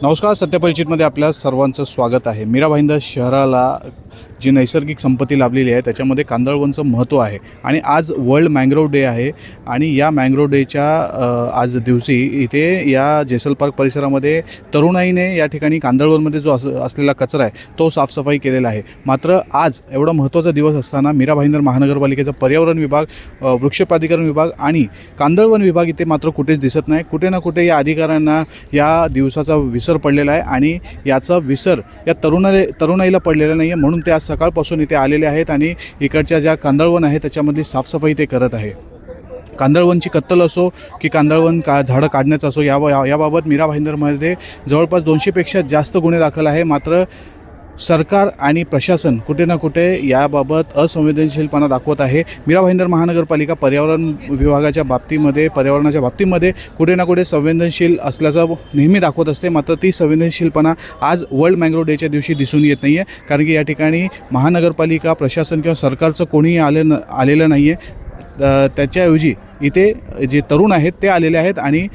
नमस्कार. सत्यपरिचितमध्ये आपल्या सर्वांचं स्वागत आहे. मीरा भाईंदर शहराला जी नैसर्गिक संपत्ती लाभलेली आहे त्याच्यामध्ये कांदळवनचं महत्त्व आहे आणि आज वर्ल्ड मँग्रोव्ह डे आहे आणि या मँग्रोव्ह डेच्या आज दिवशी इथे या जेसल पार्क परिसरामध्ये तरुणाईने या ठिकाणी कांदळवनमध्ये जो असलेला कचरा आहे तो साफसफाई केलेला आहे. मात्र आज एवढा महत्त्वाचा दिवस असताना मीरा भाईंदर महानगरपालिकेचा पर्यावरण विभाग, वृक्ष प्राधिकरण विभाग आणि कांदळवन विभाग इथे मात्र कुठेच दिसत नाही. कुठे ना कुठे या अधिकाऱ्यांना या दिवसाचा विसर पडलेला आहे आणि याचा विसर या तरुणाईला पडलेला नाही आहे. म्हणून ते आज सकाळपासून इथे आलेले आहेत आणि इकडच्या ज्या कांदळवन आहे त्याच्यामधली साफसफाई ते करत आहे. कांदळवनची कत्तल असो की कांदळवन झाडं काढण्याचं असो याबाबत मीरा भाईंदरमध्ये जवळपास 200पेक्षा जास्त गुन्हे दाखल आहे. मात्र सरकार आणि प्रशासन कुठे ना कुठे याबाबत असंवेदनशीलपणा दाखवत आहे. मीरा भाईंदर महानगरपालिका पर्यावरण विभागाच्या बाबतीमध्ये, पर्यावरणाच्या बाबतीमध्ये कुठे ना कुठे संवेदनशील असल्याचं नेहमी दाखवत असते. मात्र ती संवेदनशीलपणा आज वर्ल्ड मँग्रोव्ह डेच्या दिवशी दिसून येत नाही आहे. कारण की या ठिकाणी महानगरपालिका प्रशासन किंवा सरकारचं कोणीही आलेलं नाही आहे. त्याच्याऐवजी इथे जे तरुण आहेत ते आलेले आहेत आणि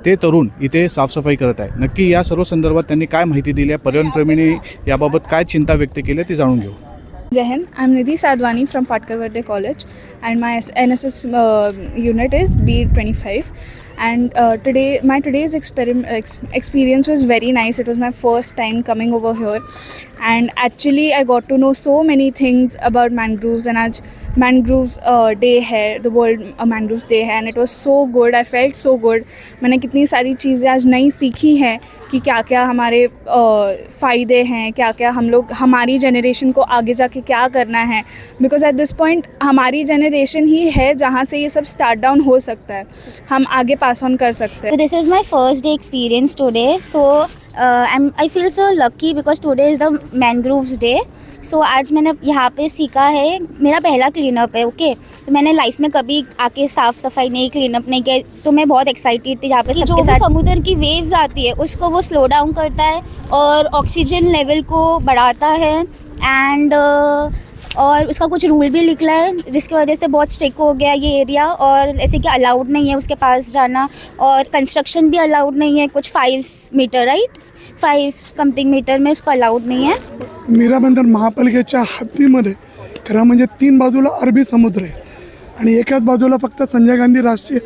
ते तरुण इथे साफसफाई करत आहे. नक्की या सर्व संदर्भात त्यांनी काय माहिती दिली आहे, पर्यावरणप्रेमींनी याबाबत काय चिंता व्यक्त केली आहे ते जाणून घेऊ. Jai Hind. I'm Nidhi Sadwani from Patkar Verde College and my NSS unit is B25 and today's experience was very nice. It was my first time coming over here and actually I got to know so many things about mangroves and आज mangroves day है, the world mangroves day है and it was so good. I felt so good. मैंने कितनी सारी चीज़ें आज नई सीखी हैं कि क्या क्या हमारे फ़ायदे हैं, क्या क्या हम लोग हमारी जनरेशन को आगे जाके क्या करना है, बिकॉज एट दिस पॉइंट हमारी जनरेशन ही है जहाँ से ये सब स्टार्ट डाउन हो सकता है, हम आगे पास ऑन कर सकते हैं. So this is my first day experience today. So I feel so lucky because today is the mangroves day. So आज मैंने यहाँ पे सीखा है, मेरा पहला क्लीनअप है. ओके, तो मैंने लाइफ में कभी आके साफ़ सफाई नहीं, क्लीनअप नहीं किया, तो मैं बहुत एक्साइटेड थी. यहाँ पे सबके साथ समुद्र की वेव्स आती है उसको वो स्लो डाउन करता है और ऑक्सीजन लेवल को बढ़ाता है एंड और उसका कुछ रूल भी निकला है जिसकी वजह से बहुत स्ट्रिक्ट हो गया ये एरिया. और ऐसे कि अलाउड नहीं है उसके पास जाना और कंस्ट्रक्शन भी अलाउड नहीं है. कुछ 5 मीटर, राइट, 5 समथिंग मीटर में उसको अलाउड नाही आहे. मीरा भाईंदर महापालिकेच्या हद्दीमध्ये खरं म्हणजे 3 बाजूला अरबी समुद्र आहे आणि एकाच बाजूला फक्त संजय गांधी राष्ट्रीय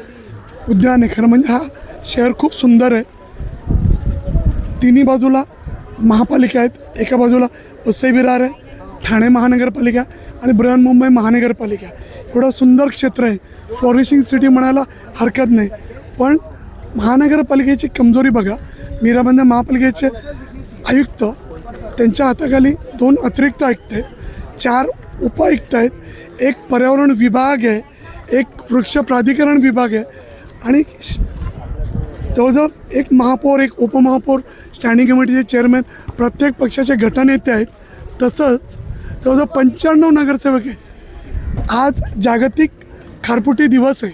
उद्यान आहे. खरं म्हणजे हा शहर खूप सुंदर आहे. तिन्ही बाजूला महापालिका आहेत. एका बाजूला वसई विरार आहे, ठाणे महानगरपालिका आणि बृहन्मुंबई महानगरपालिका. एवढं सुंदर क्षेत्र आहे. फ्लॉरिशिंग सिटी म्हणायला हरकत नाही. पण महानगरपालिकेची कमजोरी बघा. मीरा भाईंदर महापालिकेचे आयुक्त, त्यांच्या हाताखाली 2 अतिरिक्त आयुक्त आहेत, 4 उपआयुक्त आहेत, एक पर्यावरण विभाग आहे, एक वृक्ष प्राधिकरण विभाग आहे आणि जवळजवळ एक महापौर, एक उपमहापौर, स्टँडिंग कमिटीचे चेअरमॅन, प्रत्येक पक्षाचे गटनेते आहेत. तसंच जवळजवळ 95 नगरसेवक आहेत. आज जागतिक खारफुटी दिवस आहे,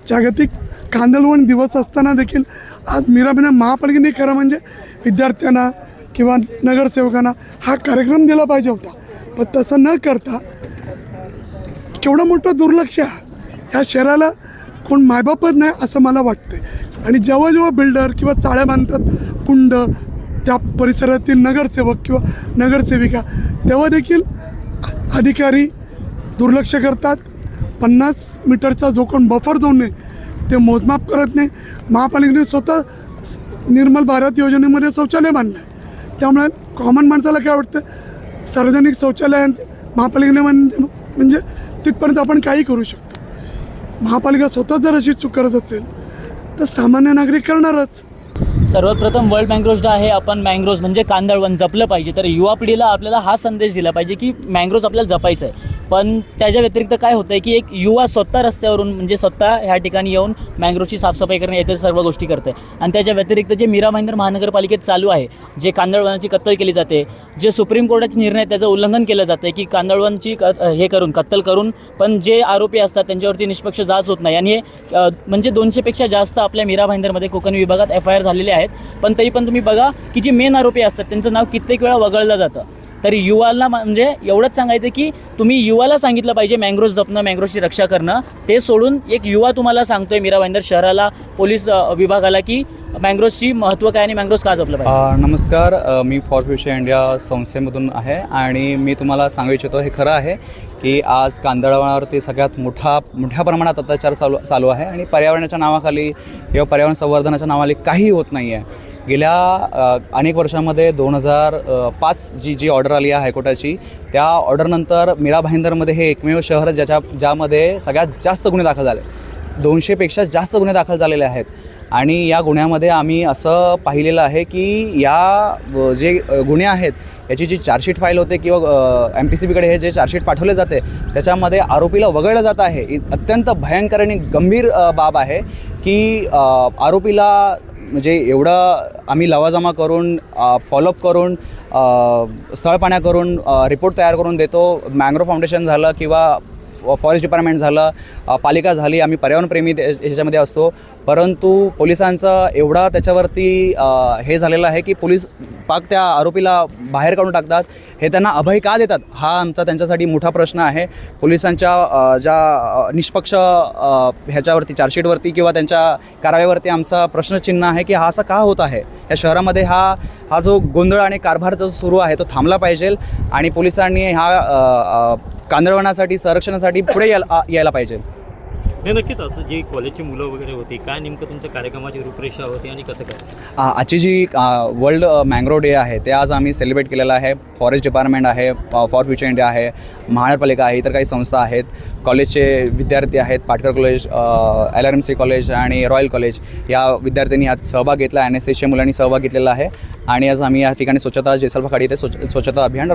जागतिक कांदळवन दिवस असताना देखील आज मीरा भाईंदर महापालिकेने खरं म्हणजे विद्यार्थ्यांना किंवा नगरसेवकांना हा कार्यक्रम दिला पाहिजे होता. पण तसं न करता केवढं मोठं दुर्लक्ष आहे. ह्या शहराला कोण मायबापच नाही असं मला वाटतं. आणि जेव्हा जेव्हा बिल्डर किंवा चाळ्या बांधतात कुंड त्या परिसरातील नगरसेवक किंवा नगरसेविका, तेव्हा देखील अधिकारी दुर्लक्ष करतात. 50 मीटरचा जो कोण बफर झोन आहे ते मोजमाप करत नाही. महापालिकेने स्वतः निर्मल भारत योजनेमध्ये शौचालय बांधलं आहे. त्यामुळे कॉमन माणसाला काय वाटतं, सार्वजनिक शौचालयात महापालिकेने म्हणजे तिथपर्यंत आपण काही करू शकतो. महापालिका स्वतः जर अशी चूक करत असेल तर सामान्य नागरिक करणारच. सर्वप्रथम वर्ल्ड मँग्रोव्ज डे आहे. आपण मँग्रोव्ज म्हणजे कांदळवन जपलं पाहिजे. तर युवा पिढीला आपल्याला हा संदेश दिला पाहिजे की मँग्रोव्ज आपल्याला जपायचं आहे. पण त्याच्या व्यतिरिक्त काय होतं आहे की एक युवा स्वतः रस्त्यावरून म्हणजे स्वतः ह्या ठिकाणी येऊन मँग्रोव्हची साफसफाई करणे याच्या सर्व गोष्टी करते. आणि त्याच्या व्यतिरिक्त जे मीरा भाईंदर महानगरपालिकेत चालू आहे, जे कांदळवनाची कत्तल केली जाते, जे सुप्रीम कोर्टाचे निर्णय त्याचं उल्लंघन केलं जातं आहे की कांदळवनची कत्तल करून पण जे आरोपी असतात त्यांच्यावरती निष्पक्ष जाच होत नाही. आणि हे म्हणजे 200पेक्षा जास्त आपल्या मीरा भाईंदरमध्ये कोकण विभागात FIR झालेले आहेत. पण तरी पण तुम्ही बघा की जे मेन आरोपी असतात त्यांचं नाव कित्येक वेळा वगळलं जातं. तर युवाला म्हणजे एवढंच सांगायचं की तुम्ही युवाला सांगितलं पाहिजे मँग्रोव्ज जपणं, मँग्रोव्जची रक्षा करणं. ते सोडून एक युवा तुम्हाला सांगतोय मीरा भाईंदर शहराला, पोलीस विभागाला की मँग्रोव्जची महत्त्व काय आणि मँग्रोव्ज का जपलं पाहिजे. नमस्कार, मी फॉर फ्युचर इंडिया संस्थेमधून आहे आणि मी तुम्हाला सांगू इच्छितो हे खरं आहे की आज कांदळवनावरती सगळ्यात मोठ्या प्रमाणात अत्याचार चालू आहे आणि पर्यावरणाच्या नावाखाली किंवा पर्यावरण संवर्धनाच्या नावाखाली काही होत नाही आहे. गेल्या अनेक वर्षामध्ये 2005 जी ऑर्डर आली आहे हायकोर्टाची, त्या ऑर्डरनंतर मीरा भाईंदरमध्ये हे एकमेव शहर ज्यामध्ये सगळ्यात जास्त गुन्हे दाखल झाले. 200पेक्षा जास्त गुन्हे दाखल झालेले आहेत आणि या गुन्ह्यामध्ये आम्ही असं पाहिलेलं आहे की या जे गुन्हे आहेत याची जी चार्जशीट फाईल होते किंवा MPCBकडे हे जे चार्जशीट पाठवले जाते त्याच्यामध्ये आरोपीला वगळलं जात आहे. अत्यंत भयंकर आणि गंभीर बाब आहे की आरोपीला म्हणजे एवढं आम्ही लवाजमा करून फॉलोअप करून स्थळपाण्या करून रिपोर्ट तयार करून देतो. मँग्रोव्ह फाउंडेशन झालं किंवा फॉरेस्ट डिपार्टमेंट झालं, पालिका झाली, आम्ही पर्यावरणप्रेमी ह्याच्यामध्ये असतो. परंतु पोलिसांचं एवढा त्याच्यावरती हे झालेलं आहे की पोलीस पाक त्या आरोपीला बाहेर काढून टाकतात. हे त्यांना अभय का देतात हा आमचा त्यांच्यासाठी मोठा प्रश्न आहे. पोलिसांच्या ज्या निष्पक्ष ह्याच्यावरती चार्जशीटवरती किंवा त्यांच्या कारवाईवरती आमचा प्रश्नचिन्ह आहे की हा असा का होत आहे. या शहरामध्ये हा जो गोंधळ आणि कारभार जो सुरू आहे तो थांबला पाहिजे आणि पोलिसांनी हा कांदळवनासाठी संरक्षणासाठी पुढे यायला पाहिजे. नाही, नक्कीच. असं जे कॉलेजची मुलं वगैरे होती, काय नेमकं तुमच्या कार्यक्रमाची रूपरेषा होती आणि कसं काय? आजची जी वर्ल्ड मँग्रोव्ह डे आहे ते आज आम्ही सेलिब्रेट केलेलं आहे. फॉरेस्ट डिपार्टमेंट आहे, फॉर फ्युचर इंडिया आहे, महानगरपालिका आहे, इतर काही संस्था आहेत, कॉलेजचे विद्यार्थी आहेत, पाटकर कॉलेज, LRMC कॉलेज आणि रॉयल कॉलेज या विद्यार्थ्यांनी यात सहभाग घेतला. NSSच्या मुलांनी सहभाग घेतलेला आहे आणि आज आम्ही या ठिकाणी स्वच्छता जेसलफाखाडी इथे स्वच्छता अभियान